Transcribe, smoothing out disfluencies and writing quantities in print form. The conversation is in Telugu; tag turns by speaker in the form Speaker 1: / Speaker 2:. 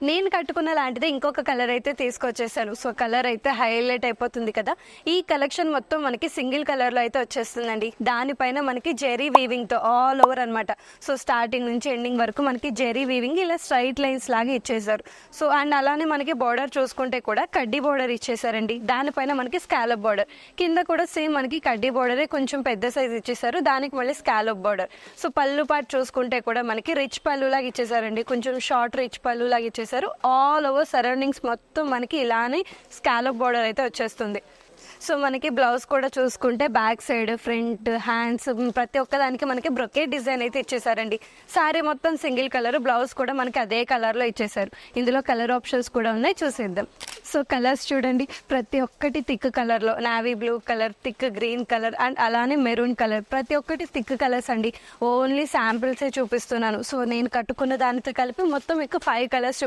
Speaker 1: నేను కట్టుకున్న లాంటిదే ఇంకొక కలర్ అయితే తీసుకొచ్చేసాను. సో కలర్ అయితే హైలైట్ అయిపోతుంది కదా. ఈ కలెక్షన్ మొత్తం మనకి సింగిల్ కలర్లో అయితే వచ్చేస్తుందండి. దానిపైన మనకి జెరీ వీవింగ్తో ఆల్ ఓవర్ అనమాట. సో స్టార్టింగ్ నుంచి ఎండింగ్ వరకు మనకి జెరీ వీవింగ్ ఇలా స్ట్రైట్ లైన్స్ లాగా ఇచ్చేసారు. సో అండ్ అలానే మనకి బార్డర్ చూసుకుంటే కూడా కడ్డీ బార్డర్ ఇచ్చేసారండి. దానిపైన మనకి స్కాలప్ బార్డర్, కింద కూడా సేమ్ మనకి కడ్డీ బార్డరే కొంచెం పెద్ద సైజ్ ఇచ్చేసారు. దానికి మళ్ళీ స్కాలప్ బార్డర్. సో పళ్ళు పాటు చూసుకుంటే కూడా మనకి రిచ్ పళ్ళు లాగా ఇచ్చేసారండి. కొంచెం షార్ట్ రిచ్ పళ్ళు లాగా ఇచ్చేసారు. ఆల్ ఓవర్ సరౌండింగ్స్ మొత్తం మనకి ఇలానే స్కాలప్ బార్డర్ అయితే వచ్చేస్తుంది. సో మనకి బ్లౌజ్ కూడా చూసుకుంటే బ్యాక్ సైడ్, ఫ్రంట్, హ్యాండ్స్ ప్రతి ఒక్కదానికి మనకి బ్రొకేట్ డిజైన్ అయితే ఇచ్చేసారండి. శారీ మొత్తం సింగిల్ కలర్, బ్లౌజ్ కూడా మనకి అదే కలర్లో ఇచ్చేసారు. ఇందులో కలర్ ఆప్షన్స్ కూడా ఉన్నాయి, చూసేద్దాం. సో కలర్స్ చూడండి, ప్రతి ఒక్కటి థిక్ కలర్లో, navy blue colour, thick green colour and అలానే మెరూన్ కలర్, ప్రతి ఒక్కటి థిక్ కలర్స్ అండి. ఓన్లీ శాంపిల్సే చూపిస్తున్నాను. సో నేను కట్టుకున్న దానితో కలిపి మొత్తం మీకు 5 కలర్స్